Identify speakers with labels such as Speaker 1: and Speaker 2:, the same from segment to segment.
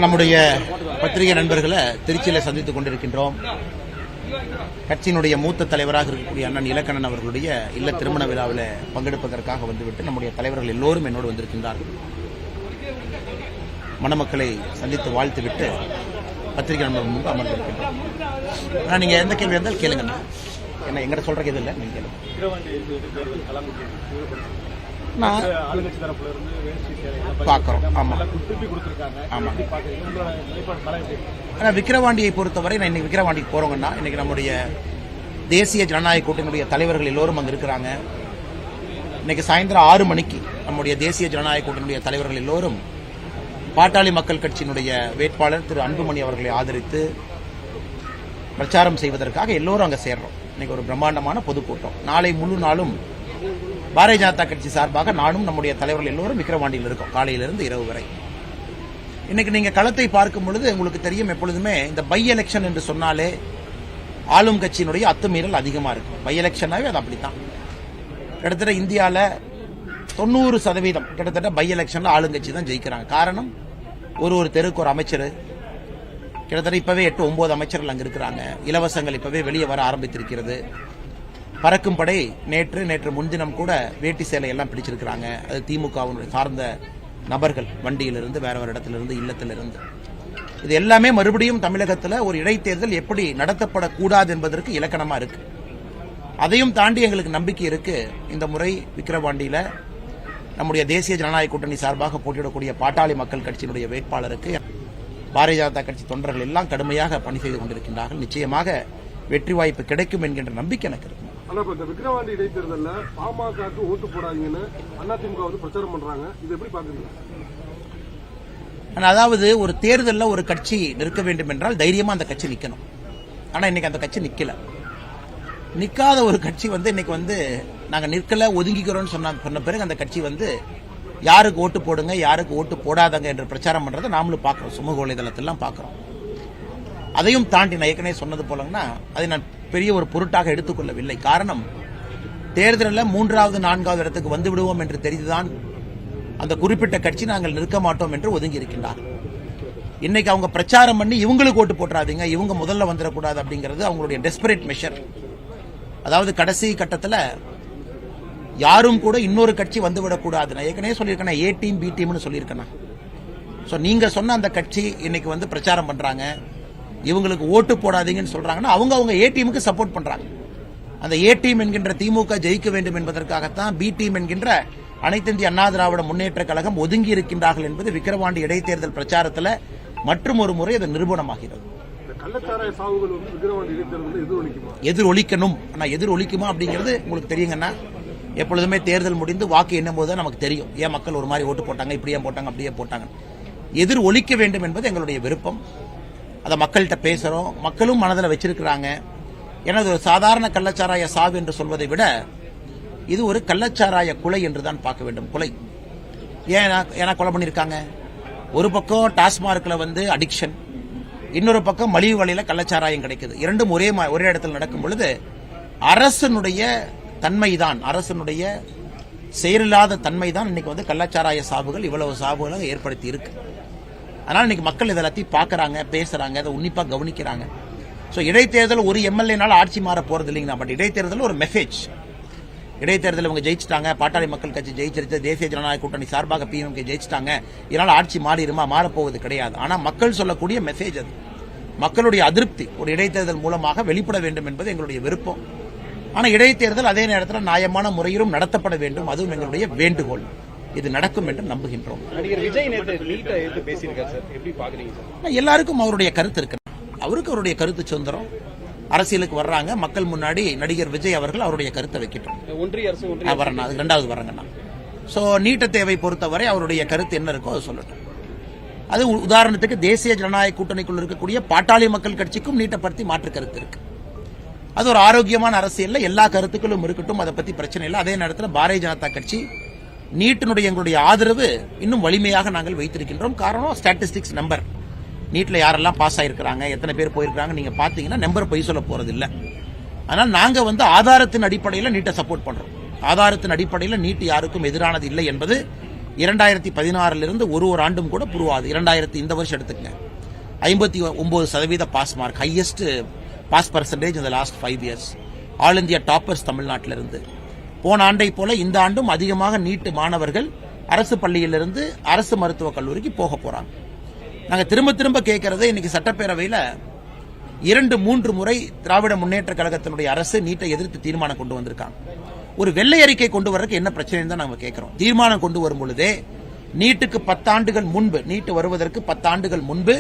Speaker 1: நம்முடைய பத்திரிகை நண்பர்களை திருச்சியில் சந்தித்துக் கொண்டிருக்கின்றோம். கட்சியினுடைய மூத்த தலைவராக இருக்கக்கூடிய அண்ணன் இலக்கண்ணன் அவர்களுடைய இல்ல திருமண விழாவில் பங்கெடுப்பதற்காக வந்துவிட்டு நம்முடைய தலைவர்கள் எல்லோரும் என்னோடு வந்திருக்கின்றார்கள். மணமக்களை சந்தித்து வாழ்த்துவிட்டு பத்திரிகை நண்பர்கள் முன்பு அமர்ந்திருக்கின்றோம். ஆனால் நீங்க எந்த கேள்வி இருந்தாலும் கேளுங்க. என்ன எங்கிட்ட சொல்றதுக்கு எது இல்லை, நீங்க கேளுங்க. பார்க்கிறோம். ஆனா விக்கிரவாண்டியை பொறுத்தவரை நான் இன்னைக்கு விக்கிரவாண்டிக்கு போறோங்கன்னா, இன்னைக்கு நம்முடைய தேசிய ஜனநாயக கூட்டணியுடைய தலைவர்கள் எல்லோரும் அங்க இருக்கிறாங்க. இன்னைக்கு சாயந்தரம் 6 மணிக்கு நம்முடைய தேசிய ஜனநாயக கூட்டணியுடைய தலைவர்கள் எல்லோரும் பாட்டாளி மக்கள் கட்சியினுடைய வேட்பாளர் திரு அன்புமணி அவர்களை ஆதரித்து பிரச்சாரம் செய்வதற்காக எல்லோரும் அங்க சேர்றோம். இன்னைக்கு ஒரு பிரம்மாண்டமான பொதுக்கூட்டம். நாளை முழு நாளும் பாரதிய ஜனதா கட்சி சார்பாக நானும் நம்முடைய தலைவர்கள் எல்லோரும் விக்கிரவாண்டியில் இருக்கோம், காலையிலிருந்து இரவு வரை. இன்னைக்கு நீங்க களத்தை பார்க்கும் பொழுது உங்களுக்கு தெரியும், எப்பொழுதுமே இந்த பை எலெக்ஷன் என்று சொன்னாலே ஆளும் கட்சியினுடைய அத்துமீறல் அதிகமா இருக்கும். பை எலெக்ஷனாவே அது அப்படித்தான். கிட்டத்தட்ட இந்தியாவில் 90% கிட்டத்தட்ட பை எலெக்ஷன்ல ஆளுங்கட்சி தான் ஜெயிக்கிறாங்க. காரணம், ஒரு தெருக்கு ஒரு அமைச்சர், கிட்டத்தட்ட இப்பவே 8-9 அமைச்சர்கள் அங்க இருக்கிறாங்க. இலவசங்கள் இப்பவே வெளியே வர ஆரம்பித்திருக்கிறது. பறக்கும் படை நேற்று முன்தினம் கூட வேட்டி சேலை எல்லாம் பிடிச்சிருக்கிறாங்க. அது திமுகவினுடைய சார்ந்த நபர்கள், வண்டியிலிருந்து வேற ஒரு இடத்திலிருந்து இல்லத்திலிருந்து. இது எல்லாமே மறுபடியும் தமிழகத்தில் ஒரு இடைத்தேர்தல் எப்படி நடத்தப்படக்கூடாது என்பதற்கு இலக்கணமா இருக்கு. அதையும் தாண்டி எங்களுக்கு நம்பிக்கை இருக்கு. இந்த முறை விக்கிரவாண்டியில நம்முடைய தேசிய ஜனநாயக கூட்டணி சார்பாக போட்டியிடக்கூடிய பாட்டாளி மக்கள் கட்சியினுடைய வேட்பாளருக்கு பாரதிய ஜனதா கட்சி தொண்டர்கள் எல்லாம் கடுமையாக பணி செய்து கொண்டிருக்கின்றார்கள். நிச்சயமாக வெற்றி வாய்ப்பு கிடைக்கும் என்கின்ற நம்பிக்கை எனக்கு இருக்கு.
Speaker 2: ஆனா இந்த விக்கிரவாண்டி இடைத்தேர்தலில் பாமகவுக்கு ஓட்டு போடாதீங்கன்னு அதிமுக வந்து பிரச்சாரம் பண்றாங்க. இது எப்படி பாக்குறீங்க?
Speaker 1: அதாவது ஒரு தேர்தலில் ஒரு கட்சி நிற்க வேண்டும் என்றால் தைரியமா அந்த கட்சி நிக்கணும். ஆனா இன்னைக்கு அந்த கட்சி நிக்காத ஒரு கட்சி வந்து இன்னைக்கு நாங்க நிற்கல ஒதுங்கிக்கிறோம் சொன்ன பிறகு அந்த கட்சி யாருக்கு ஓட்டு போடுங்க, யாருக்கு ஓட்டு போடாதங்க என்று பிரச்சாரம் பண்றதை நாமளும் பார்க்கிறோம், சமூக வலைதளத்திலாம் பார்க்கிறோம். அதையும் தாண்டி நான் ஏற்கனவே சொன்னது போலன்னா, அதை நான் பெரிய ஒரு பொருட்டாக எடுத்துக்கொள்ளவில்லை. காரணம், தேர்தலில் 3வது 4வது இடத்துக்கு வந்து விடுவோம் என்று தெரிந்துதான் அந்த குறிப்பிட்ட கட்சி நாங்கள் நிற்க மாட்டோம் என்று ஒதுங்கி இருக்கின்றார். இன்னைக்கு அவங்க பிரச்சாரம் பண்ணி இவங்களுக்கு ஓட்டு போட்டுறாதீங்க, இவங்க முதல்ல வந்துடக்கூடாது அப்படிங்கிறது அவங்களுடைய டெஸ்பரேட் மெஷர். அதாவது கடைசி கட்டத்தில் யாரும் கூட இன்னொரு கட்சி வந்துவிடக்கூடாது. நான் ஏற்கனவே சொல்லியிருக்கேன், ஏ டீம் பி டீம்னு சொல்லியிருக்கேன். ஸோ நீங்க சொன்ன அந்த கட்சி இன்னைக்கு பிரச்சாரம் பண்றாங்க, இவங்களுக்கு ஓட்டு போடாதீங்கன்னு சொல்றாங்கன்னா அவங்க ஏ டீமுக்கு சப்போர்ட் பண்றாங்க. அந்த ஏ டீம் என்கின்ற திமுக ஜெயிக்க வேண்டும் என்பதற்காகத்தான் பி டீம் என்கின்ற அனைத்து இந்திய அண்ணா திராவிட முன்னேற்ற கழகம் ஒதுங்கி இருக்கின்றார்கள் என்பது விக்கிரவாண்டி இடைத்தேர்தல் பிரச்சாரத்தில் மற்றும் ஒரு முறை அது நிரூபணமாகிறது. எதிரொலிக்கணும். ஆனா எதிரொலிக்குமா அப்படிங்கிறது உங்களுக்கு தெரியுங்கன்னா, எப்பொழுதுமே தேர்தல் முடிந்து வாக்கு எண்ணும் போது நமக்கு தெரியும், ஏன் மக்கள் ஒரு மாதிரி ஓட்டு போட்டாங்க, இப்படியே போட்டாங்க அப்படியே போட்டாங்க. எதிர் ஒலிக்க வேண்டும் என்பது எங்களுடைய விருப்பம். அதை மக்கள்கிட்ட பேசுறோம், மக்களும் மனதில் வச்சிருக்கிறாங்க. ஏன்னா ஒரு சாதாரண கள்ளச்சாராய சாவு என்று சொல்வதை விட இது ஒரு கள்ளச்சாராய கொலை என்றுதான் பார்க்க வேண்டும். கொலை ஏன்னா கொலை பண்ணிருக்காங்க. ஒரு பக்கம் டாஸ்மார்க்ல அடிக்ஷன், இன்னொரு பக்கம் மலிவு வழியில கள்ளச்சாராயம் கிடைக்குது. இரண்டும் ஒரே இடத்தில் நடக்கும் பொழுது அரசனுடைய தன்மைதான், அரசனுடைய செயலில்லாத தன்மைதான் இன்னைக்கு கள்ளச்சாராய சாவுகள் இவ்வளவு சாவுகளை ஏற்படுத்தி இருக்கு. அதனால இன்னைக்கு மக்கள் இதெல்லாத்தையும் பாக்குறாங்க, பேசுறாங்க, அதை உன்னிப்பா கவனிக்கிறாங்க. சோ இடைத்தேர்தல் ஒரு எம்எல்ஏனால ஆட்சி மாற போறது இல்லைங்கண்ணா. பட் இடைத்தேர்தல் ஒரு மெசேஜ். இடைத்தேர்தல் இவங்க ஜெயிச்சிட்டாங்க, பாட்டாளி மக்கள் கட்சி ஜெயிச்சிருச்சு, தேசிய ஜனநாயக கூட்டணி சார்பாக பிஎம்கே ஜெயிச்சிட்டாங்க, இதனால ஆட்சி மாறப்போவது கிடையாது. ஆனா மக்கள் சொல்லக்கூடிய மெசேஜ் அது. மக்களுடைய அதிருப்தி ஒரு இடைத்தேர்தல் மூலமாக வெளிப்பட வேண்டும் என்பது எங்களுடைய விருப்பம். ஆனா இடைத்தேர்தல் அதே நேரத்தில் நியாயமான முறையிலும் நடத்தப்பட வேண்டும், அதுவும் எங்களுடைய வேண்டுகோள். இது நடக்கும் என்று நம்புகின்றோம். எல்லாருக்கும் அவருடைய கருத்து இருக்கு. அவருக்கு அவருடைய கருத்து சுதந்திரம். அரசியலுக்கு வர்றாங்க, மக்கள் முன்னாடி நடிகர் விஜய் அவர்கள் அவருடைய கருத்தை வைக்கட்டும். வரணும், அது 2வது வரங்கண்ணா. சோ நீட்ட தேவை பொறுத்தவரை அவருடைய கருத்து என்ன இருக்கோ அதை சொல்லட்டும். அது உதாரணத்துக்கு தேசிய ஜனநாயக கூட்டணிக்குள் இருக்கக்கூடிய பாட்டாளி மக்கள் கட்சிக்கும் நீட்டை பற்றி மாற்று கருத்து இருக்கு. அது ஒரு ஆரோக்கியமான அரசியல்ல எல்லா கருத்துக்களும் இருக்கட்டும், அதை பத்தி பிரச்சனை இல்லை. அதே நேரத்தில் பாரதிய ஜனதா கட்சி நீட்டினுடைய எங்களுடைய ஆதரவு இன்னும் வலிமையாக நாங்கள் வைத்திருக்கின்றோம். காரணம், ஸ்டாட்டிஸ்டிக்ஸ் நம்பர், நீட்ல யாரெல்லாம் பாஸ் ஆயிருக்கிறாங்க, எத்தனை பேர் போயிருக்காங்க, நீங்க பாத்தீங்கன்னா நம்பர் பொய் சொல்ல போறது இல்லை. அதனால நாங்க ஆதாரத்தின் அடிப்படையில் நீட்டை சப்போர்ட் பண்றோம். ஆதாரத்தின் அடிப்படையில் நீட் யாருக்கும் எதிரானது இல்லை என்பது 2016 ஒரு ஆண்டும் கூட புரிவாது. 2000 இந்த வருஷம் எடுத்துக்கங்க, 59% pass mark, highest pass percentage இந்த last 5 years. All India toppers தமிழ்நாட்டிலிருந்து. போன ஆண்டை போல இந்த ஆண்டும் அதிகமாக நீட் மாணவர்கள் அரசு பள்ளியிலிருந்து அரசு மருத்துவக் கல்லூரிக்கு போக போறாங்க. நாங்க திரும்ப திரும்ப கேட்கறது, இன்னைக்கு சட்டப்பேரவையில் 2-3 முறை திராவிட முன்னேற்ற கழகத்தினுடைய அரசு நீட்டை எதிர்த்து தீர்மானம் கொண்டு வந்திருக்காங்க. ஒரு வெள்ளை அறிக்கை கொண்டு வரதுக்கு என்ன பிரச்சனை தான் நாங்க கேட்கிறோம். தீர்மானம் கொண்டு வரும் பொழுதே நீட்டுக்கு 10 ஆண்டுகள் முன்பு, நீட்டு வருவதற்கு 10 ஆண்டுகள் முன்பு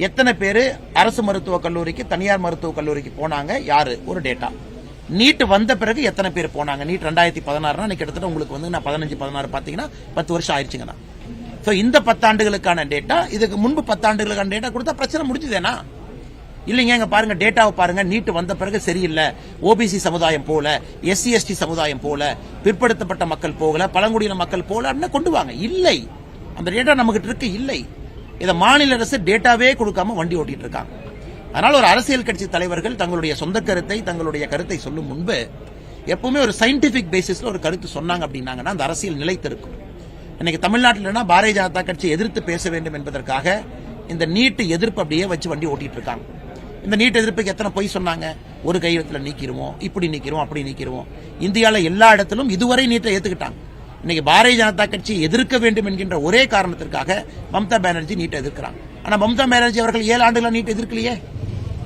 Speaker 1: எத்தனை பேர் அரசு மருத்துவக் கல்லூரிக்கு தனியார் மருத்துவக் கல்லூரிக்கு போனாங்க, யாரு, ஒரு டேட்டா. நீட் வந்த பிறகு எத்தனை பேர் போனாங்க. நீட் 2016 கிட்டத்தட்ட உங்களுக்கு வந்து 15-16 பாத்தீங்கன்னா 10 வருஷம் ஆயிடுச்சுங்கண்ணா. இந்த 10 ஆண்டுகளுக்கான டேட்டா, இதுக்கு முன்பு 10 ஆண்டுகளுக்கான டேட்டா கொடுத்தா பிரச்சனை முடிஞ்சுதேனா? இல்லைங்க, இங்க பாருங்க, டேட்டாவை பாருங்க. நீட் வந்த பிறகு சரியில்லை, ஓபிசி சமுதாயம் போல, எஸ்சி எஸ்டி சமுதாயம் போல, பிற்படுத்தப்பட்ட மக்கள் போகல, பழங்குடியின மக்கள் போல அப்படின்னு கொண்டு வாங்க. இல்லை, அந்த டேட்டா நமக்கு இருக்கு. இல்லை, இதை மாநில அரசு டேட்டாவே கொடுக்காம வண்டி ஓட்டிட்டு இருக்காங்க. அதனால ஒரு அரசியல் கட்சி தலைவர்கள் தங்களுடைய சொந்த கருத்தை, தங்களுடைய கருத்தை சொல்லும் முன்பு எப்பவுமே ஒரு சயின்டிபிக் பேசிஸ்ல ஒரு கருத்து சொன்னாங்க அப்படின்னாங்கன்னா அந்த அரசியல் நிலைத்திருக்கும். இன்னைக்கு தமிழ்நாட்டில் பாரதிய ஜனதா கட்சி எதிர்த்து பேச வேண்டும் என்பதற்காக இந்த நீட் எதிர்ப்பு அப்படியே வச்சு வண்டி ஓட்டிட்டு இருக்காங்க. இந்த நீட் எதிர்ப்புக்கு எத்தனை பொய் சொன்னாங்க. ஒரு கையெழுத்துல நீக்கிடுவோம், இப்படி நீக்கிறோம், அப்படி நீக்கிறோம். இந்தியாவில் எல்லா இடத்திலும் இதுவரை நீட்டை ஏத்துக்கிட்டாங்க. இன்னைக்கு பாரதிய ஜனதா கட்சி எதிர்க்க வேண்டும் என்கின்ற ஒரே காரணத்திற்காக மம்தா பானர்ஜி நீட்டை எதிர்க்கிறாங்க. ஆனா மம்தா பானர்ஜி அவர்கள் 7 ஆண்டுகளா நீட் எதிர்க்கலையே.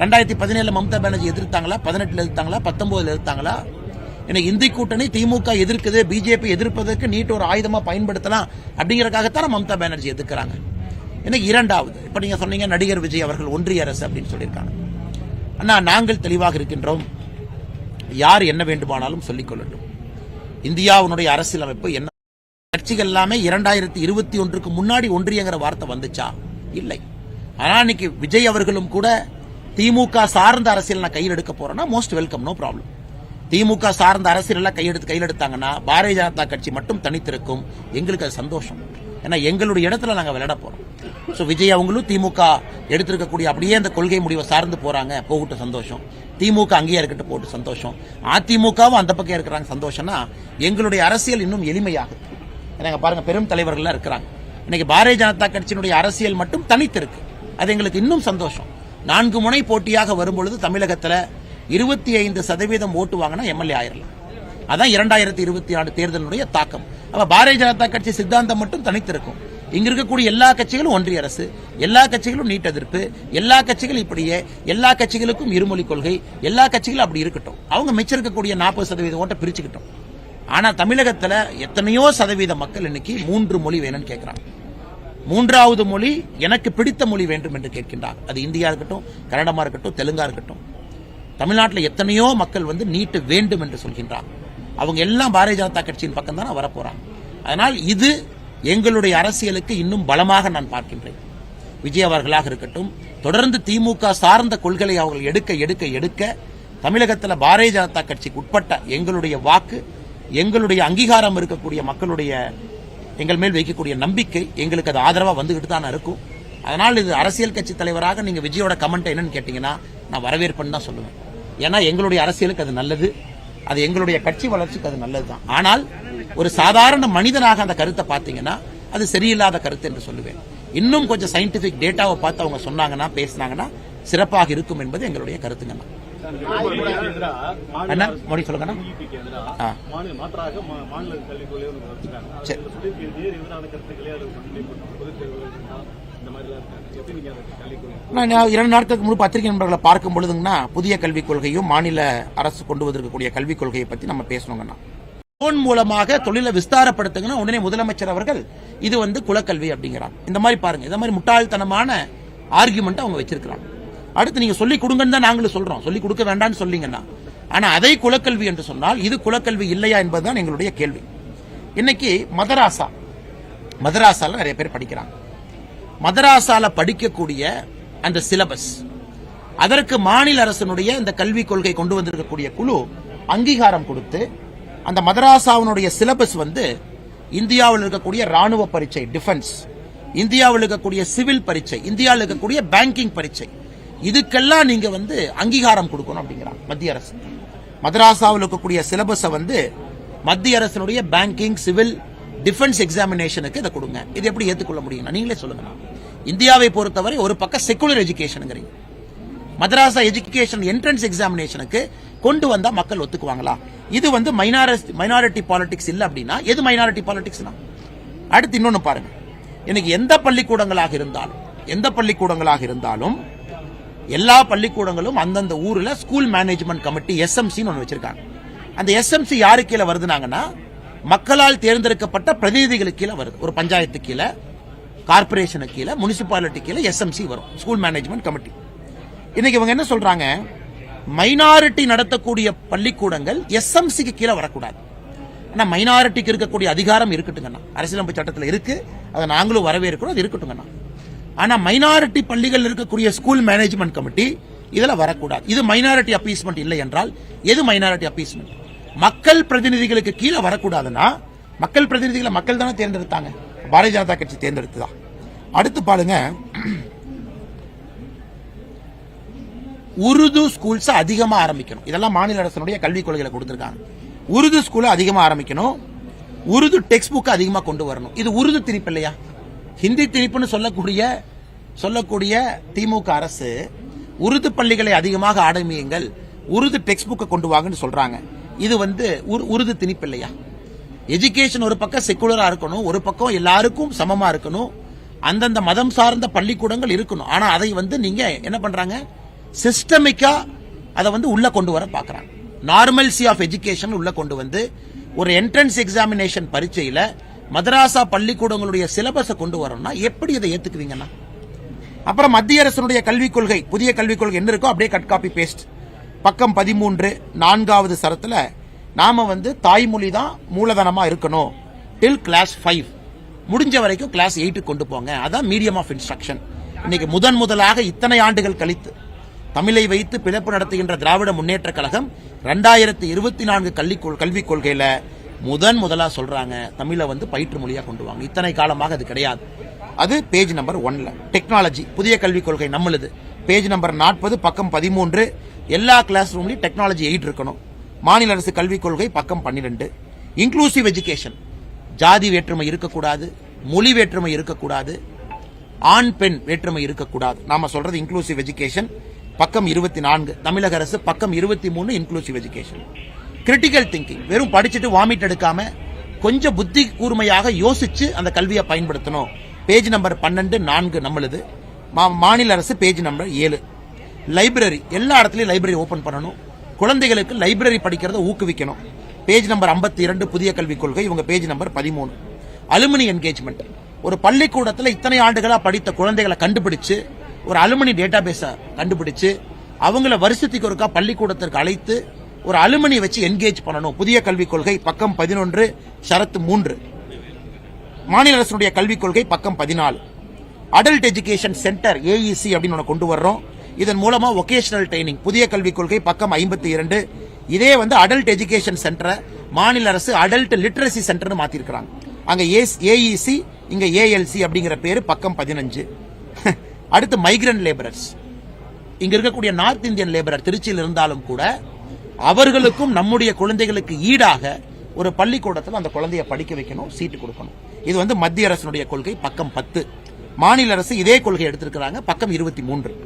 Speaker 1: 2017 மம்தா பானர்ஜி எதிர்த்தாங்களா, 18 எதிர்த்தாங்களா, 19 எதிர்த்தாங்களா? இன்னைக்கு இந்தி கூட்டணி திமுக எதிர்க்குது, பிஜேபி எதிர்ப்பதற்கு நீட் ஒரு ஆயுதமா பயன்படுத்தலாம் அப்படிங்கறதுக்காகத்தான் மம்தா பானர்ஜி எதிர்க்கிறாங்க. இன்னைக்கு இரண்டாவது, இப்ப நீங்க சொன்னீங்க நடிகர் விஜய் அவர்கள் ஒன்றிய அரசு அப்படின்னு சொல்லியிருக்காங்க. அண்ணா, நாங்கள் தெளிவாக இருக்கின்றோம். யார் என்ன வேண்டுமானாலும் சொல்லிக் கொள்ளட்டும். இந்தியாவுடைய அரசியலமைப்பு என்ன, கட்சிகள் எல்லாமே 2021 முன்னாடி ஒன்றியங்கிற வார்த்தை வந்துச்சா? இல்லை. ஆனா இன்னைக்கு விஜய் அவர்களும் கூட திமுக சார்ந்த அரசியல் நான் கையில் எடுக்க போறேன்னா மோஸ்ட் வெல்கம், நோ ப்ராப்ளம். திமுக சார்ந்த அரசியல் கையில் எடுத்தாங்கன்னா பாரதிய ஜனதா கட்சி மட்டும் தனித்திருக்கும். எங்களுக்கு அது சந்தோஷம். ஏன்னா எங்களுடைய இடத்துல நாங்க விளையாட போறோம். விஜய் அவங்களும் திமுக எடுத்திருக்கக்கூடிய அப்படியே அந்த கொள்கை முடிவை சார்ந்து போறாங்க, போகட்டும், சந்தோஷம். திமுக அங்கேயே இருக்கட்டும், போட்டு சந்தோஷம். அதிமுகவும் அந்த பக்கம் இருக்கிறாங்க, சந்தோஷம்னா எங்களுடைய அரசியல் இன்னும் எளிமையாகுது. பாருங்க, பெரும் தலைவர்கள் இருக்கிறாங்க. இன்னைக்கு பாரதிய ஜனதா கட்சியினுடைய அரசியல் மட்டும் தனித்திருக்கு. அது எங்களுக்கு இன்னும் சந்தோஷம். 4 முனை போட்டியாக வரும்பொழுது தமிழகத்தில் 25% ஓட்டு வாங்கினா எம்எல்ஏ ஆயிரலாம். அதான் 2024 தேர்தலுடைய தாக்கம். அப்ப பாரதிய ஜனதா கட்சி சித்தாந்தம் மட்டும் தனித்திருக்கும். இங்க இருக்கக்கூடிய எல்லா கட்சிகளும் ஒன்றிய அரசு, எல்லா கட்சிகளும் நீட் எதிர்ப்பு, எல்லா கட்சிகளும் இப்படியே, எல்லா கட்சிகளுக்கும் இருமொழி கொள்கை, எல்லா கட்சிகளும் அப்படி இருக்கட்டும். அவங்க மிச்சம் இருக்கக்கூடிய 40% ஓட்டை பிரிச்சுக்கிட்டோம். ஆனா தமிழகத்தில் எத்தனையோ சதவீத மக்கள் இன்னைக்கு 3 மொழி வேணும்னு கேட்கிறாங்க. 3வது மொழி எனக்கு பிடித்த மொழி வேண்டும் என்று கேட்கின்றார். அது இந்தியா இருக்கட்டும், கன்னடமா இருக்கட்டும், தெலுங்கா இருக்கட்டும். தமிழ்நாட்டில் எத்தனையோ மக்கள் நீட் வேண்டும் என்று சொல்கின்றார். அவங்க எல்லாம் பாரதிய ஜனதா கட்சியின் பக்கம் தான் வரப்போறாங்க. அதனால் இது எங்களுடைய அரசியலுக்கு இன்னும் பலமாக நான் பார்க்கின்றேன். விஜய் அவர்களாக இருக்கட்டும், தொடர்ந்து திமுக சார்ந்த கொள்கைகளை அவர்கள் எடுக்க எடுக்க எடுக்க தமிழகத்தில் பாரதிய ஜனதா கட்சிக்கு உட்பட்ட எங்களுடைய வாக்கு, எங்களுடைய அங்கீகாரம் இருக்கக்கூடிய மக்களுடைய எங்கள் மேல் வைக்கக்கூடிய நம்பிக்கை எங்களுக்கு அது ஆதரவா வந்துகிட்டு தான் இருக்கும். அதனால் இது அரசியல் கட்சி தலைவராக நீங்க விஜயோட கமெண்ட் என்னன்னு கேட்டீங்கன்னா நான் வரவேற்பேன்னு தான் சொல்லுவேன். ஏன்னா எங்களுடைய அரசியலுக்கு அது நல்லது, அது எங்களுடைய கட்சி வளர்ச்சிக்கு அது நல்லதுதான். ஆனால் ஒரு சாதாரண மனிதனாக அந்த கருத்தை பார்த்தீங்கன்னா அது சரியில்லாத கருத்து என்று சொல்லுவேன். இன்னும் கொஞ்சம் சயின்டிபிக் டேட்டாவை பார்த்து அவங்க சொன்னாங்கன்னா, பேசினாங்கன்னா சிறப்பாக இருக்கும் என்பது எங்களுடைய கருத்துங்கண்ணா. என்ன மோடி சொல்லுங்கண்ணா. நான் 2 நாட்களுக்கு முன்பு பத்திரிகை நண்பர்களை பார்க்கும் பொழுதுங்கன்னா புதிய கல்விக் கொள்கையும் மாநில அரசு கொண்டு வந்திருக்கக்கூடிய கல்விக் கொள்கையை பத்தி நம்ம பேசணுங்கண்ணா. போன் மூலமாக தொழிலை விஸ்தாரப்படுத்துங்கன்னா உடனே முதலமைச்சர் அவர்கள் இது குலக்கல்வி அப்படிங்கிறாங்க. இந்த மாதிரி பாருங்க, இந்த மாதிரி முட்டாள்தனமான ஆர்குமெண்ட் அவங்க வச்சிருக்கிறாங்க. அடுத்து நீங்க சொல்லிக் கொடுங்கன்னு தான் நாங்களும் சொல்றோம், சொல்லிக் கொடுக்க வேண்டாம்னு சொல்லிங்கன்னா. ஆனா அதை குலக்கல்வி என்று சொன்னால் இது குலக்கல்வி இல்லையா என்பதுதான் எங்களுடைய கேள்வி. இன்னைக்கு மதராசால நிறைய பேர் படிக்கிறாங்க. மதராசால படிக்கக்கூடிய அந்த சிலபஸ், அதற்கு மாநில அரசினுடைய இந்த கல்விக் கொள்கை கொண்டு வந்திருக்கக்கூடிய குழு அங்கீகாரம் கொடுத்து அந்த மதராசாவினுடைய சிலபஸ் இந்தியாவில் இருக்கக்கூடிய ராணுவ பரீட்சை, டிஃபென்ஸ், இந்தியாவில் இருக்கக்கூடிய சிவில் பரீட்சை, இந்தியாவில் இருக்கக்கூடிய பேங்கிங் பரீட்சை, இதுக்கெல்லாம் நீங்க அங்கீகாரம் கொடுக்கணும் அப்படிங்கிறாங்க மத்திய அரசு. மதராசாவில் இருக்கக்கூடிய சிலபஸை மத்திய அரசினுடைய பேங்கிங், சிவில், டிஃபென்ஸ் எக்ஸாமினேஷனுக்கு இதை கொடுங்க. இது எப்படி ஏற்றுக்கொள்ள முடியும்? நீங்களே சொல்லுங்க. இந்தியாவை பொறுத்தவரை ஒரு பக்கம் செகுலர் எஜுகேஷனுங்கிறீங்க, மதராசா எஜுகேஷன் என்ட்ரன்ஸ் எக்ஸாமினேஷனுக்கு கொண்டு வந்தா மக்கள் ஒத்துக்குவாங்களா? இது வந்து மைனாரிட்டி பாலிடிக்ஸ் இல்ல அப்படின்னா எது மைனாரிட்டி பாலிடிக்ஸ்னா? அடுத்து இன்னொன்னு பாருங்க, எனக்கு எந்த பள்ளிக்கூடங்களாக இருந்தாலும் எல்லா பள்ளிக்கூடங்களும் அந்தந்த ஊர்ல ஸ்கூல் மேனேஜ்மெண்ட் கமிட்டி SMC ஒன்று வச்சிருக்காங்க. அந்த SMC யாரு கீழே வருதுனாங்கன்னா மக்களால் தேர்ந்தெடுக்கப்பட்ட பிரதிநிதிகளுக்கு கீழே வருது. ஒரு பஞ்சாயத்து கீழே, கார்பரேஷனுக்கு கீழே, முனிசிபாலிட்டி கீழே SMC வரும், ஸ்கூல் மேனேஜ்மெண்ட் கமிட்டி. இன்னைக்கு இவங்க என்ன சொல்றாங்க, மைனாரிட்டி நடத்தக்கூடிய பள்ளிக்கூடங்கள் SMCக்கு கீழே வரக்கூடாது. ஆனா மைனாரிட்டிக்கு இருக்கக்கூடிய அதிகாரம் இருக்கட்டுங்கண்ணா, அரசியலமைப்பு சட்டத்தில் இருக்கு, அதை நாங்களும் வரவேற்கிறோம், அது இருக்கட்டுங்கண்ணா. ஆனா மைனாரிட்டி பள்ளிகள் இருக்கக்கூடிய ஸ்கூல் மேனேஜ்மெண்ட் கமிட்டி இதுல வரக்கூடாது. இது மைனாரிட்டி அப்பீஸ்மெண்ட் இல்லை என்றால் எது மைனாரிட்டி அப்பீஸ்மெண்ட்? மக்கள் பிரதிநிதிகளுக்கு கீழே வரக்கூடாதுன்னா மக்கள் பிரதிநிதிகளை மக்கள் தானே தேர்ந்தெடுத்தாங்க, பாரதிய ஜனதா கட்சி தேர்ந்தெடுத்ததா? அடுத்து பாருங்க, உருது ஸ்கூல்ஸ் அதிகமா ஆரம்பிக்கணும். இதெல்லாம் மாநில அரசுடைய கல்விக் கொள்கையில கொடுத்திருக்காங்க. உருது ஸ்கூல் அதிகமா ஆரம்பிக்கணும், உருது டெக்ஸ்ட் புக் அதிகமா கொண்டு வரணும். இது உருது திணிப்பு இல்லையா? ஹிந்தி திணிப்புன்னு சொல்லக்கூடிய திமுக அரசு உருது பள்ளிகளை அதிகமாக ஆரம்பியுங்கள், உருது டெக்ஸ்ட் புக்கை கொண்டு வாங்கன்னு சொல்றாங்க. இது வந்து உருது திணிப்பு இல்லையா? எஜுகேஷன் ஒரு பக்கம் செக்குலரா இருக்கணும், ஒரு பக்கம் எல்லாருக்கும் சமமா இருக்கணும், அந்தந்த மதம் சார்ந்த பள்ளிக்கூடங்கள் இருக்கணும். ஆனா அதை வந்து நீங்க என்ன பண்றாங்க, சிஸ்டமிக்கா அதை வந்து உள்ள கொண்டு வர பாக்குறாங்க. நார்மல்சி ஆஃப் எஜுகேஷன் உள்ள கொண்டு வந்து ஒரு என்ட்ரன்ஸ் எக்ஸாமினேஷன் பரீட்சையில மதராசா பள்ளிக்கூடங்களுடைய சிலபஸை கொண்டு வரணும்னா எப்படி இதை ஏத்துக்குவீங்கன்னா? அப்புறம் மத்திய அரசுடைய கல்விக் கொள்கை, புதிய கல்விக் கொள்கை என்ன இருக்கோ அப்படியே கட் காப்பி பேஸ்ட். பக்கம் 13 4வது சரத்துல நாம வந்து தாய்மொழி தான் மூலதனமா இருக்கணும் டில் கிளாஸ் 5, முடிஞ்ச வரைக்கும் கிளாஸ் 8 கொண்டு போங்க, அதான் மீடியம் ஆஃப் இன்ஸ்ட்ரக்ஷன். இன்னைக்கு முதலாக இத்தனை ஆண்டுகள் கழித்து தமிழை வைத்து பிழைப்பு நடத்துகின்ற திராவிட முன்னேற்ற கழகம் 2024 கல்விக் கொள்கையில முதலா சொல்றாங்க தமிழை வந்து பயிற்று மொழியா கொண்டு வாங்க. இத்தனை காலமாக அது கிடையாது. அது பேஜ் நம்பர் 1ல. டெக்னாலஜி புதிய கல்விக் கொள்கை நம்மளுது, பேஜ் நம்பர் 40 பக்கம் 13. எல்லா கிளாஸ் ரூம்லயும் டெக்னாலஜி 8 இருக்கணும். மாநில அரசு கல்விக் கொள்கை பக்கம் 12. இன்க்ளூசிவ் எஜுகேஷன், ஜாதி வேற்றுமை இருக்கக்கூடாது, மொழி வேற்றுமை இருக்கக்கூடாது, ஆண் பெண் வேற்றுமை இருக்கக்கூடாது. நாம சொல்றது இன்க்ளூசிவ் எஜுகேஷன் பக்கம் 24. தமிழக அரசு பக்கம் 23 இன்க்ளூசிவ் எஜுகேஷன். கிரிட்டிக்கல் திங்கிங், வெறும் படிச்சுட்டு வாமிட் எடுக்காம கொஞ்சம் புத்தி கூர்மையாக யோசிச்சு அந்த கல்வியை பயன்படுத்தணும். பேஜ் நம்பர் 12 4 நம்மளுது. மாநில அரசு பேஜ் நம்பர் 7. லைப்ரரி, எல்லா இடத்துலயும் லைப்ரரி ஓபன் பண்ணணும், குழந்தைகளுக்கு லைப்ரரி படிக்கிறத ஊக்குவிக்கணும். பேஜ் நம்பர் 52 புதிய கல்விக் கொள்கை, இவங்க பேஜ் நம்பர் 13. அலுமினி என்கேஜ்மெண்ட், ஒரு பள்ளிக்கூடத்தில் இத்தனை ஆண்டுகளா படித்த குழந்தைகளை கண்டுபிடிச்சு ஒரு அலுமினி டேட்டாபேஸ கண்டுபிடிச்சு அவங்கள வருஷத்துக்கு ஒருக்கா பள்ளிக்கூடத்திற்கு அழைத்து ஒரு அலுமினி வச்சு என்கேஜ் பண்ணணும். புதிய கல்விக் கொள்கை பக்கம் 11 ஷரத்து 3. மாநில அரசுடைய கல்விக் கொள்கை பக்கம் 14. அடல்ட் எஜுகேஷன் சென்டர் AEC அப்படின்னு கொண்டு வர்றோம். இதன் மூலமா வொகேஷனல் ட்ரைனிங், புதிய கல்விக் கொள்கை பக்கம் 52. இதே வந்து அடல்ட் எஜுகேஷன் சென்டரை மாநில அரசு அடல்ட் லிட்டரசி சென்டர் மாத்திருக்காங்க. அங்க AEC, இங்க ALC அப்படிங்கிற பேரு பக்கம் 15. அடுத்து மைக்ரண்ட் லேபரர்ஸ், இங்க இருக்கக்கூடிய நார்த் இந்தியன் லேபரர் திருச்சியில் இருந்தாலும் கூட அவர்களுக்கும் நம்முடைய குழந்தைகளுக்கு ஈடாக ஒரு பள்ளிக்கூடத்தில் அந்த குழந்தைய படிக்க வைக்கணும், சீட்டு கொடுக்கணும். இது வந்து மத்திய அரசுடைய கொள்கை பக்கம் 10. மாநில அரசு இதே கொள்கை எடுத்திருக்கிறாங்க பக்கம் 23.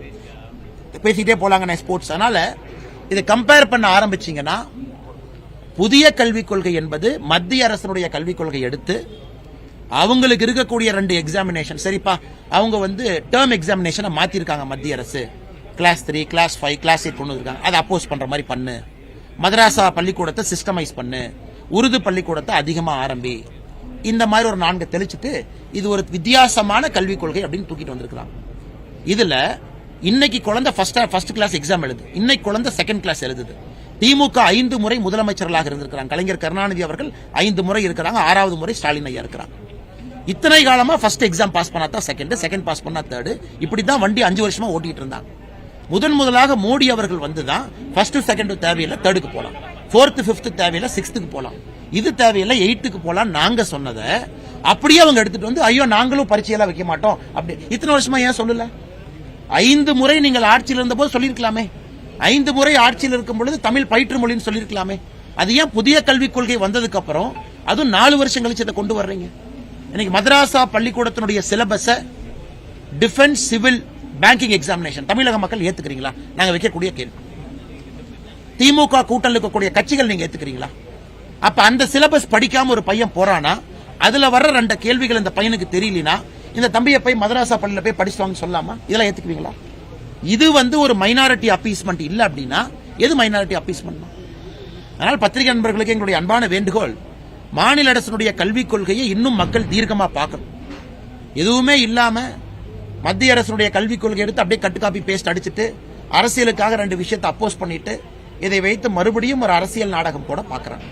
Speaker 1: பேசிட்டே போலாங்க ஸ்போர்ட்ஸ். அதனால இதை கம்பேர் பண்ண ஆரம்பிச்சீங்கன்னா புதிய கல்விக் கொள்கை என்பது மத்திய அரசுடைய கல்விக் கொள்கை எடுத்து அவங்களுக்கு இருக்கக்கூடிய 2 எக்ஸாமினேஷன், சரிப்பா அவங்க வந்து டேர்ம் எக்ஸாமினேஷனை மாத்திருக்காங்க மத்திய அரசு, கிளாஸ் 3, கிளாஸ் 5, கிளாஸ் 8 கொண்டு இருக்காங்க, அதை அப்போஸ் பண்ற மாதிரி பண்ணு, மதராசா பள்ளிக்கூடத்தை சிஸ்டமைஸ் பண்ணு, உருது பள்ளிக்கூடத்தை அதிகமா ஆரம்பி, இந்த மாதிரி ஒரு 4 தெளிச்சுட்டு இது ஒரு வித்தியாசமான கல்விக் கொள்கை அப்படின்னு தூக்கிட்டு வந்திருக்கிறாங்க. இதுல இன்னைக்கு குழந்தை ஃபர்ஸ்ட் கிளாஸ் எக்ஸாம் எழுது, இன்னைக்கு குழந்தை செகண்ட் கிளாஸ் எழுதுது. திமுக 5 முறை முதலமைச்சர்களாக இருந்திருக்கிறாங்க. கலைஞர் கருணாநிதி அவர்கள் 5 முறை இருக்கிறாங்க, 6வது முறை ஸ்டாலின் ஐயா இருக்கிறாங்க. இத்தனை காலமா ஃபர்ஸ்ட் எக்ஸாம் பாஸ் பண்ணா தான் செகண்ட் பாஸ் பண்ணா தேர்டு, இப்படிதான் வண்டி 5 வருஷமா ஓட்டிட்டு இருந்தாங்க. முதலாக மோடி அவர்கள் வந்துதான் ஃபர்ஸ்ட் செகண்ட் தேவையில்லை, தேர்டுக்கு போலாம், 4th 5th தேவையில்லை, 6th போலாம், இது தேவையில்லை, 8th போலாம் நாங்க சொன்னதை அப்படியே அவங்க எடுத்துட்டு வந்து ஐயோ நாங்களும் பரீட்சையெல்லாம் வைக்க மாட்டோம் அப்படி இத்தனை வருஷமா ஏன் சொல்லல? 5 முறை நீங்கள் ஆட்சியில் இருந்த போது சொல்லியிருக்கலாமே, 5 முறை ஆட்சியில் இருக்கும் பொழுது தமிழ் பயிற்று மொழின்னு சொல்லியிருக்கலாமே. அது ஏன் புதிய கல்விக் கொள்கை வந்ததுக்கு அப்புறம் அதுவும் 4 வருஷம் கழிச்சு இதை கொண்டு வர்றீங்க? இன்னைக்கு மதராசா பள்ளிக்கூடத்தினுடைய syllabus defence civil banking examination தமிழக மக்கள் ஏத்துக்கிறீங்களா? நாங்க வைக்கக்கூடிய கேள்வி. திமுக கூட்டணியில் இருக்கக்கூடிய கட்சிகள் நீங்க ஏத்துக்கிறீங்களா? அப்ப அந்த சிலபஸ் படிக்காம ஒரு பையன் போறானா, அதுல வர்ற 2 கேள்விகள் இந்த பையனுக்கு தெரியலனா இந்த தம்பியை போய் மதராசா பள்ளியில போய் படிச்சுவாங்க சொல்லாமா? இதெல்லாம் ஏத்துக்குவீங்களா? இது ஒரு மைனாரிட்டி அப்பீஸ்மெண்ட் இல்ல அப்படின்னா எது மைனாரிட்டி அப்பீஸ்மெண்ட்? அதனால் பத்திரிகை நண்பர்களுக்கு எங்களுடைய அன்பான வேண்டுகோள், மாநில அரசினுடைய கல்விக் கொள்கையை இன்னும் மக்கள் தீர்க்கமா பார்க்கணும். எதுவுமே இல்லாம மத்திய அரசுடைய கல்விக் கொள்கை எடுத்து அப்படியே கட்டு காப்பி பேஸ்ட் அடிச்சுட்டு அரசியலுக்காக 2 விஷயத்தை அப்போஸ் பண்ணிட்டு இதை வைத்து மறுபடியும் ஒரு அரசியல் நாடகம் போட பாக்குறாங்க.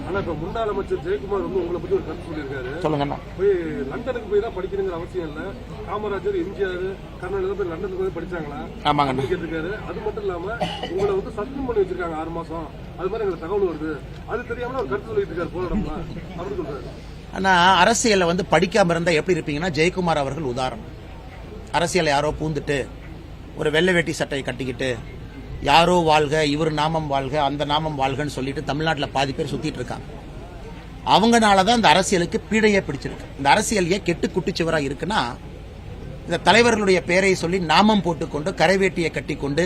Speaker 2: ஆனா இப்ப முன்னாள் அமைச்சர் ஜெயக்குமார் உங்களை பத்தி ஒரு கருத்து சொல்லியிருக்காரு.
Speaker 1: சொல்லுங்க.
Speaker 2: போய் லண்டனுக்கு போய் தான் படிக்கணுங்கிற அவசியம் இல்ல, காமராஜர், எம்ஜிஆர், கருணாநிதி போய் லண்டனுக்கு போய் படிச்சாங்களா?
Speaker 1: ஆமாங்க
Speaker 2: கேட்டிருக்காரு. அது மட்டும் இல்லாம உங்களை சஸ்பெண்ட் பண்ணி வச்சிருக்காங்க 6 மாசம், அது மாதிரி எங்களுக்கு தகவல் வருது. அது தெரியாம ஒரு கருத்து சொல்லிட்டு இருக்காரு போராடம்ல அப்படின்னு சொல்றாரு.
Speaker 1: ஆனா அரசியல்ல படிக்காம இருந்தா எப்படி இருப்பீங்கன்னா ஜெயக்குமார் அவர்கள் உதாரணம். அரசியல் யாரோ பூந்துட்டு ஒரு வெள்ளை வேட்டி சட்டையை கட்டிக்கிட்டு யாரோ வாழ்க, இவர் நாமம் வாழ்க, அந்த நாமம் வாழ்கன்னு சொல்லிட்டு தமிழ்நாட்டில் பாதி பேர் சுத்திட்டு இருக்காங்க. அவங்கனாலதான் இந்த அரசியலுக்கு பீடையே பிடிச்சிருக்கு. இந்த அரசியல் ஏன் கெட்டு குட்டிச்சுவரா இருக்குன்னா, இந்த தலைவர்களுடைய பெயரை சொல்லி நாமம் போட்டுக்கொண்டு கரைவேட்டியை கட்டிக்கொண்டு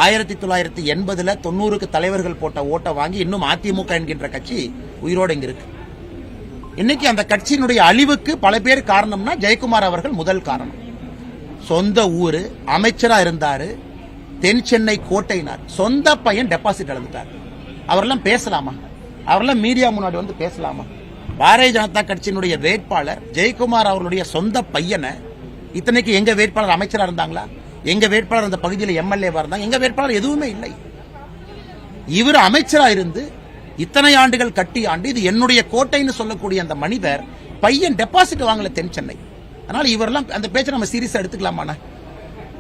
Speaker 1: 1980 90க்கு தலைவர்கள் போட்ட ஓட்டை வாங்கி இன்னும் அதிமுக என்கின்ற கட்சி உயிரோடு இங்க இருக்கு. இன்னைக்கு அந்த கட்சியினுடைய அழிவுக்கு பல பேர் காரணம்னா ஜெயக்குமார் அவர்கள் முதல் காரணம். சொந்த ஊரு, அமைச்சரா இருந்தாரு, தென் சென்னை கோட்டையினார், சொந்த பையன் டெபாசிட் இழந்துட்டார். அவரெல்லாம் பேசலாமா? அவரெல்லாம் மீடியா முன்னாடி பேசலாமா? பாரதிய ஜனதா கட்சியினுடைய வேட்பாளர் ஜெயக்குமார் அவர்களுடைய சொந்த பையனை, இத்தனைக்கு எங்க வேட்பாளர் அமைச்சரா இருந்தாங்களா? எங்க வேட்பாளர் அந்த பகுதியில் எம்எல்ஏவா இருந்தாங்க? எங்க வேட்பாளர் எதுவுமே இல்லை. இவர் அமைச்சரா இருந்து இத்தனை ஆண்டுகள் கட்டி ஆண்டு இது என்னுடைய கோட்டைன்னு சொல்லக்கூடிய அந்த மனிதர் பையன் டெபாசிட் வாங்கல தென் சென்னை. அதனால இவரெல்லாம் அந்த பேச்சை நம்ம சீரியஸா எடுத்துக்கலாமா?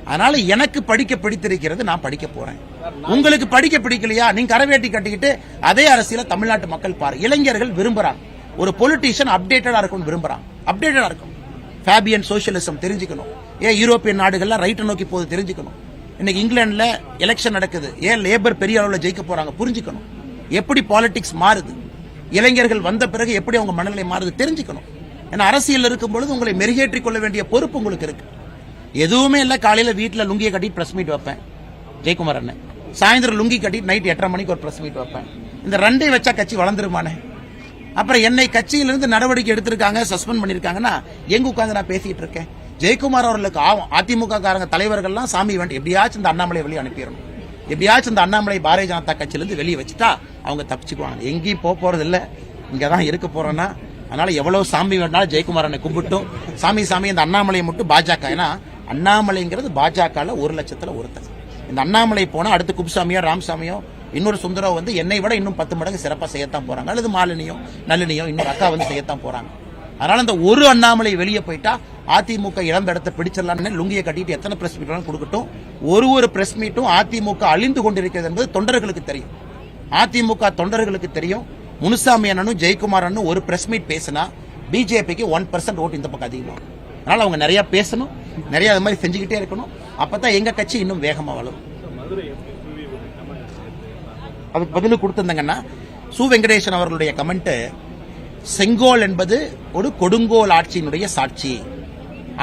Speaker 1: அதனால எனக்கு படிக்க பிடித்திருக்கிறது, நான் படிக்க போறேன். உங்களுக்கு படிக்க பிடிக்கலையா? நீங்க கரவேட்டி கட்டிக்கிட்டு அதே அரசியல தமிழ்நாட்டு மக்கள் பாரு. இளைஞர்கள் விரும்புறாங்க, ஒரு பொலிட்டீஷியன் அப்டேட்டடா இருக்கணும் விரும்புறாங்க. அப்டேட்டடா இருக்கும். ஃபேபியன் சோசியலிசம் தெரிஞ்சுக்கணும். ஏன் யூரோப்பியன் நாடுகள்லாம் ரைட்டை நோக்கி போது தெரிஞ்சுக்கணும். இன்னைக்கு இங்கிலாந்துல எலெக்ஷன் நடக்குது, ஏன் லேபர் பெரிய அளவில் ஜெயிக்க போறாங்க புரிஞ்சுக்கணும். எப்படி பாலிடிக்ஸ் மாறுது, இளைஞர்கள் வந்த பிறகு எப்படி அவங்க மனநிலை மாறுது தெரிஞ்சுக்கணும். ஏன்னா அரசியல் இருக்கும் பொழுது உங்களை மெருகேற்றிக் கொள்ள வேண்டிய பொறுப்பு உங்களுக்கு இருக்கு. எதுவுமே இல்ல, காலையில வீட்டுல லுங்கியை கட்டிட்டு பிரஸ் மீட் வைப்பேன் ஜெயக்குமார் அண்ணன், சாயந்தரம் லுங்கி கட்டிட்டு நைட் 8:30 மணிக்கு ஒரு பிரஸ் மீட் வைப்பேன். இந்த 2 வச்சா கட்சி வளர்ந்துருமானே? அப்புறம் என்னை கட்சியிலிருந்து நடவடிக்கை எடுத்திருக்காங்க, சஸ்பெண்ட் பண்ணிருக்காங்கன்னா எங்க உட்கார்ந்து நான் பேசிட்டு இருக்கேன்? ஜெயக்குமார் அவர்களுக்கு அதிமுக காரங்க தலைவர்கள்லாம் சாமி வேண்டி எப்படியாச்சும் இந்த அண்ணாமலை வெளியே அனுப்பிடணும், எப்படியாச்சும் இந்த அண்ணாமலை பாரதிய ஜனதா கட்சியிலிருந்து வெளியே வச்சுட்டா அவங்க தப்பிச்சுக்குவாங்க. எங்கேயும் போறது இல்ல, இங்கதான் இருக்க போறேன்னா. அதனால எவ்வளவு சாமி வேணாலும் ஜெயக்குமாரனை கும்பிட்டும் சாமி இந்த அண்ணாமலையை மட்டும் பாஜக, ஏன்னா அண்ணாமலைங்கிறது பாஜக 1,00,000ல் ஒருத்தர். இந்த அண்ணாமலை போனா அடுத்து குப்சாமியோ ராமசாமியோ இன்னொரு சுந்தரோ என்னை விட இன்னும் 10 மடங்கு சிறப்பா செய்யத்தான் போறாங்க, அல்லது மாலினியோ நல்லினியோ இன்னொரு அக்கா செய்யத்தான் போறாங்க. அதனால அந்த ஒரு அண்ணாமலை வெளியே போயிட்டா அதிமுக இழந்த இடத்தை பிடிச்சிடலாம்னு லுங்கியை கட்டிட்டு எத்தனை பிரஸ் மீட் கொடுக்கட்டும். ஒரு பிரஸ் மீட்டும் அதிமுக அழிந்து கொண்டிருக்கிறது என்பது தொண்டர்களுக்கு தெரியும், அதிமுக தொண்டர்களுக்கு தெரியும். முனுசாமி அண்ணனும் ஜெயக்குமார் அண்ணனும் ஒரு பிரஸ் மீட் பேசினா பிஜேபிக்கு 1% ஓட்டு இந்த பக்கம் அதிகமாகும். அதனால அவங்க நிறைய பேசணும், நிறைய அது மாதிரி செஞ்சுக்கிட்டே இருக்கணும். அப்பதான் எங்க கட்சி இன்னும் வேகமா வளரும். அதுக்கு பதில் கொடுத்திருந்தாங்கன்னா சு வெங்கடேசன் அவர்களுடைய கமெண்ட், செங்கோல் என்பது ஒரு கொடுங்கோல் ஆட்சியினுடைய சாட்சி,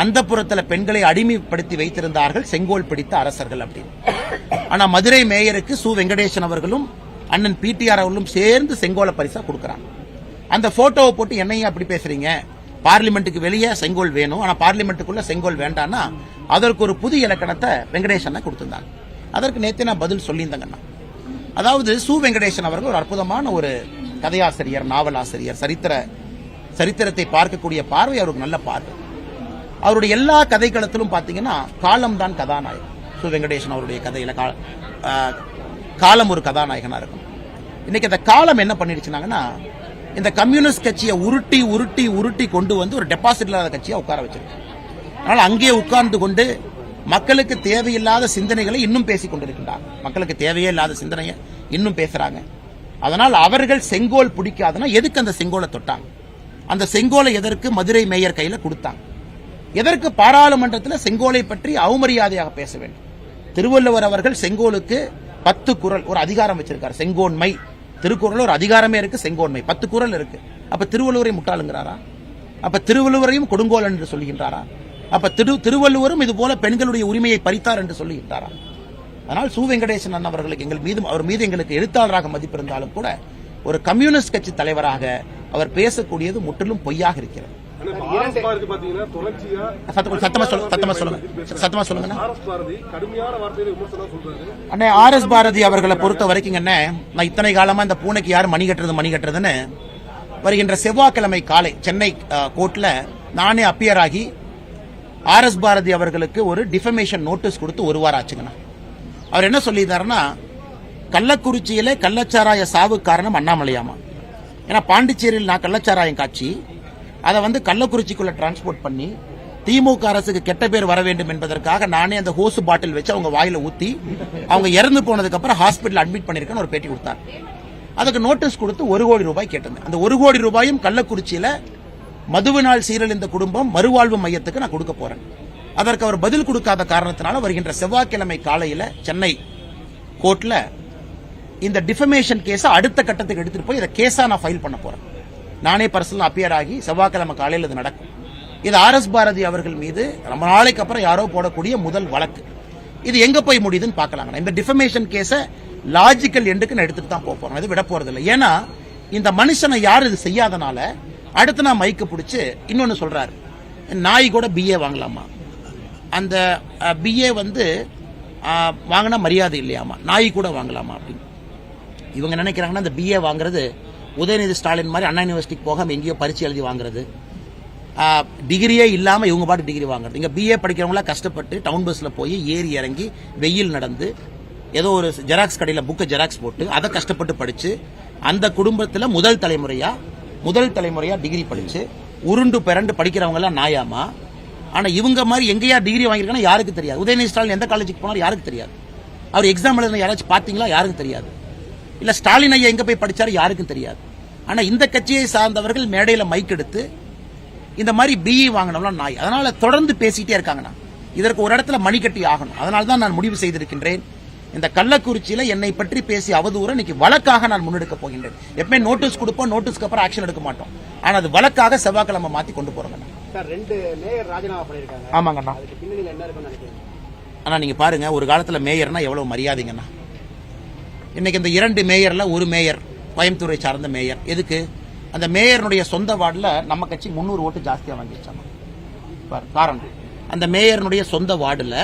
Speaker 1: அந்த புறத்துல பெண்களை அடிமைப்படுத்தி வைத்திருந்தார்கள் செங்கோல் பிடித்த அரசர்கள் அப்படின்னு. ஆனா மதுரை மேயருக்கு சு வெங்கடேசன் அவர்களும் அண்ணன் பிடிஆர் அவர்களும் சேர்ந்து செங்கோலை பரிசா கொடுக்கறாங்க. அந்த போட்டோவை போட்டு என்னையும் அப்படி பேசுறீங்க, பார்லிமெண்ட்டுக்கு வெளியே செங்கோல் வேணும், ஆனா பார்லிமெண்ட்டுக்குள்ள செங்கோல் வேண்டாம்னா அதற்கு ஒரு புது இலக்கணத்தை வெங்கடேசன் கொடுத்திருந்தாங்க. அதற்கு நேற்று நான் பதில் சொல்லியிருந்தேங்கண்ணா. அதாவது சு வெங்கடேசன் அவர்கள் ஒரு அற்புதமான ஒரு கதையாசிரியர், நாவலாசிரியர், சரித்திரத்தை பார்க்கக்கூடிய பார்வை அவருக்கு நல்ல பார்வை. அவருடைய எல்லா கதைக்களத்திலும் பாத்தீங்கன்னா காலம் தான் கதாநாயகன். சு வெங்கடேசன் அவருடைய கதையில காலம் ஒரு கதாநாயகனா இருக்கும். இன்னைக்கு அந்த காலம் என்ன பண்ணிடுச்சுனாங்கன்னா, இந்த கம்யூனிஸ்ட் கட்சியை உருட்டி உருட்டி உருட்டி கொண்டு ஒரு டெபாசிட் இல்லாத கட்சியை உட்கார வச்சிருக்கு. அதனால அங்கேயே உட்கார்ந்து கொண்டு மக்களுக்கு தேவையில்லாத சிந்தனைகளை இன்னும் பேசிக் கொண்டிருக்கின்றார். மக்களுக்கு தேவையே இல்லாத சிந்தனையை இன்னும் பேசுறாங்க. அதனால் அவர்கள் செங்கோல் பிடிக்காதுன்னா எதுக்கு அந்த செங்கோலை தொட்டாங்க? அந்த செங்கோலை எதற்கு மதுரை மேயர் கையில கொடுத்தாங்க? எதற்கு பாராளுமன்றத்தில் செங்கோலை பற்றி அவமரியாதையாக பேச வேண்டும்? திருவள்ளுவர் அவர்கள் செங்கோலுக்கு 10 குறள் ஒரு அதிகாரம் வச்சிருக்காரு, செங்கோன்மை. திருக்குறள் ஒரு அதிகாரமே இருக்கு, செங்கோன்மை 10 குறள் இருக்கு. அப்ப திருவள்ளுவரை முட்டாளுங்கிறாரா? அப்ப திருவள்ளுவரையும் கொடுங்கோல் என்று சொல்லுகின்றாரா? அப்ப திருவள்ளுவரும் இது போல பெண்களுடைய உரிமையை பறித்தார் என்று சொல்லுகின்றாரா? அதனால் சு வெங்கடேசன் அண்ணன் அவர்களுக்கு அவர் மீது எங்களுக்கு எழுத்தாளராக மதிப்பு இருந்தாலும் கூட ஒரு கம்யூனிஸ்ட் கட்சி தலைவராக அவர் பேசக்கூடியது முற்றிலும் பொய்யாக இருக்கிறது. அண்ணே, ஆர்.எஸ். பாரதி அவர்களை பொறுத்த வரைக்கும் என்ன, நான் இத்தனை காலமா இந்த பூனைக்கு யார் மணி கட்டுறதுன்னு வருகின்ற செவ்வாய்க்கிழமை காலை சென்னை கோர்ட்ல நானே அப்பியர் ஆகி ஆர்.எஸ். பாரதி அவர்களுக்கு ஒரு டிஃபமேஷன் நோட்டீஸ் கொடுத்து ஒரு வாரம் ஆச்சுங்கண்ணா. அவர் என்ன சொல்லியிருந்தாருன்னா, கள்ளக்குறிச்சியில கள்ளச்சாராய சாவு காரணம் அண்ணாமலையாமா. ஏன்னா பாண்டிச்சேரியில் நான் கள்ளச்சாராயம் காட்சி அதை கள்ளக்குறிச்சிக்குள்ள டிரான்ஸ்போர்ட் பண்ணி திமுக அரசுக்கு கெட்ட பேர் வர வேண்டும் என்பதற்காக நானே அந்த ஹோஸ் பாட்டில் வச்சு அவங்க வாயில ஊத்தி அவங்க இறந்து போனதுக்கு அப்புறம் ஹாஸ்பிட்டல் அட்மிட் பண்ணிருக்கேன்னு ஒரு பேட்டி கொடுத்தார். அதுக்கு நோட்டீஸ் கொடுத்து 1 கோடி ரூபாய் கேட்டிருந்தேன். அந்த 1 கோடி ரூபாயும் கள்ளக்குறிச்சியில மதுவினால் சீரழிந்த குடும்பம் மறுவாழ்வு மையத்துக்கு நான் கொடுக்க போறேன். அதற்கு அவர் பதில் கொடுக்காத காரணத்தினால வருகின்ற செவ்வாய்க்கிழமை காலையில சென்னை கோர்ட்ல இந்த டிஃபமேஷன் கேஸை அடுத்த கட்டத்துக்கு எடுத்துட்டு போய் இதை கேஸா நான் ஃபைல் பண்ண போறேன். நானே பர்சனல் அப்பியர் ஆகி செவ்வாய்க்கிழமை காலையில் இது நடக்கும். இது ஆர்.எஸ். பாரதி அவர்கள் மீது ரொம்ப நாளைக்கு அப்புறம் யாரோ போடக்கூடிய முதல் வழக்கு. இது எங்க போய் முடியுதுன்னு பாக்கலாங்க. இந்த டிஃபமேஷன் கேஸை லாஜிக்கல் எண்டுக்கு நான் எடுத்துட்டு தான் போறேன். இது விட போறது இல்லை. ஏன்னா இந்த மனுஷனை யாரும் இது செய்யாதனால அடுத்து நான் மைக்க பிடிச்சு இன்னொன்னு சொல்றாரு, நாய் கூட பிஏ வாங்கலாமா, அந்த பிஏ வாங்கினா மரியாதை இல்லையாமா, நாய் கூட வாங்கலாமா அப்படின்னு இவங்க நினைக்கிறாங்கன்னா அந்த பிஏ வாங்குறது உதயநிதி ஸ்டாலின் மாதிரி அண்ணா யூனிவர்சிட்டிக்கு போகாம எங்கேயோ பரிச்சு எழுதி வாங்குறது, டிகிரியே இல்லாம இவங்க பாட்டு டிகிரி வாங்குறது. இங்க பிஏ படிக்கிறவங்களா கஷ்டப்பட்டு டவுன் பஸ்ல போய் ஏறி இறங்கி வெயில் நடந்து ஏதோ ஒரு ஜெராக்ஸ் கடையில் புக்கை ஜெராக்ஸ் போட்டு அதை கஷ்டப்பட்டு படிச்சு அந்த குடும்பத்தில் முதல் தலைமுறையா டிகிரி படிச்சு உருண்டு பிறண்டு படிக்கிறவங்க எல்லாம் நாயாமா. ஆனா இவங்க மாதிரி எங்கேயா டிகிரி வாங்கியிருக்காங்க யாருக்கு தெரியாது. உதயநிதி ஸ்டாலின் எந்த காலேஜுக்கு போனாலும் யாருக்கு தெரியாது. அவர் எக்ஸாம் எழுதின யாராச்சும் பாத்தீங்களா? யாருக்கும் தெரியாது. இல்ல ஸ்டாலின் ஐயா எங்க போய் படிச்சாரு? யாருக்கும் தெரியாது. ஆனா இந்த கட்சியை சார்ந்தவர்கள் மேடையில மைக் எடுத்து இந்த மாதிரி பிஇ வாங்கினவங்க நாய். அதனால தொடர்ந்து பேசிட்டே இருக்காங்கண்ணா. இதற்கு ஒரு இடத்துல மணி கட்டி ஆகணும். அதனால தான் நான் முடிவு செய்திருக்கின்றேன், இந்த கள்ளக்குறிச்சியில என்னை பற்றி பேசி அவதூறு இன்னைக்கு வழக்காக நான் முன்னெடுக்க போகின்றேன். எப்பவுமே நோட்டீஸ் கொடுப்போம், நோட்டீஸ்க்கு அப்புறம் ஆக்ஷன் எடுக்க மாட்டோம். ஆனா அது வழக்காக செவ்வாய்க்கிழமை மாத்தி கொண்டு போறோம்.
Speaker 3: சார், 2 மேயர் ராஜினாமா பண்ணிருக்காங்க.
Speaker 1: ஆமாங்கண்ணா.
Speaker 3: அதுக்கு பின்னணியில என்ன இருக்குன்னு நினைக்கிறீங்க?
Speaker 1: ஆனா நீங்க பாருங்க, ஒரு காலத்துல மேயர்னா எவ்வளவு மரியாதைங்கண்ணா. இன்னைக்கு இந்த 2 மேயர்ல ஒரு மேயர் கோயம்புத்தூரை சார்ந்த மேயர். எதுக்கு? அந்த மேயருடைய சொந்த வார்டுல நம்ம கட்சி 300 ஓட்டு ஜாஸ்தியா வாங்கிடுச்சாங்க. காரணம், அந்த மேயருடைய சொந்த வார்டுல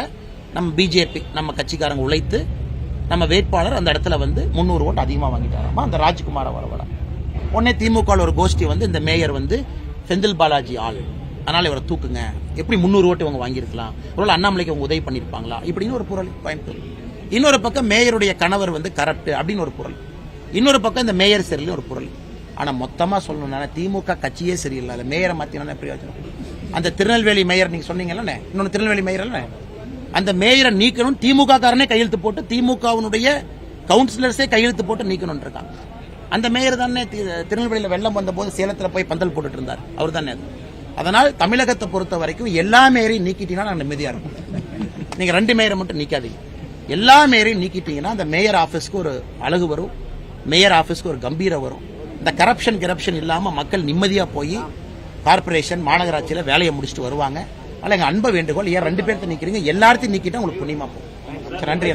Speaker 1: நம்ம பிஜேபி நம்ம கட்சிக்காரங்க உழைத்து நம்ம வேட்பாளர் அந்த இடத்துல 300 ஓட்டு அதிகமா வாங்கிட்டாராமா. அந்த ராஜ்குமார வரவர உடனே திமுக ஒரு கோஷ்டி இந்த மேயர் செந்தில் பாலாஜி ஆள், அதனால இவரை தூக்குங்க. எப்படி 300 ஓட்டு இவங்க வாங்கியிருக்கலாம்? ஒருவேளை அண்ணாமலைக்கு அவங்க உதவி பண்ணிருப்பாங்களா? இப்படின்னு ஒரு பொருள் கோயம்புத்தூர். இன்னொரு பக்கம் மேயருடைய கணவர் கரப்ட் அப்படின்னு ஒரு பொருள். இன்னொரு பக்கம் இந்த மேயர் சரியில்லை ஒரு பொருள். ஆனா மொத்தமா சொல்லணும்னா திமுக கட்சியே சரியில்லை. அந்த மேயரை மாத்தினா பிரயோஜனம். அந்த திருநெல்வேலி மேயர் நீங்க சொன்னீங்கல்ல, இன்னொன்னு திருநெல்வேலி மேயர் அல்ல, அந்த மேயரை நீக்கணும். திமுக காரனே கையெழுத்து போட்டு திமுகவினுடைய கவுன்சிலர்ஸே கையெழுத்து போட்டு நீக்கணும் இருக்காங்க. அந்த மேயர் தானே திருநெல்வேலியில் வெள்ளம் வந்த போது சேலத்தில் போய் பந்தல் போட்டுட்டு இருந்தார், அவர் தானே அது. அதனால் தமிழகத்தை பொறுத்த வரைக்கும் எல்லா மேயரையும் நீக்கிட்டீங்கன்னா நான் நிம்மதியா இருக்கும். நீங்க 2 மேயரை மட்டும் நீக்காதீங்க. எல்லா மேயரையும் நீக்கிட்டீங்கன்னா அந்த மேயர் ஆபீஸ்க்கு ஒரு அழகு வரும், மேயர் ஆபீஸ்க்கு ஒரு கம்பீரம் வரும். இந்த கரப்ஷன் இல்லாம மக்கள் நிம்மதியா போய் கார்பரேஷன் மாநகராட்சியில வேலையை முடிச்சுட்டு வருவாங்க. அதனால எங்க அன்பை வேண்டுகோள், ஏன் 2 பேர்த்த நீக்கிறீங்க? எல்லாத்தையும் நீக்கிட்டா உங்களுக்கு புண்ணியமா போகும். நன்றி.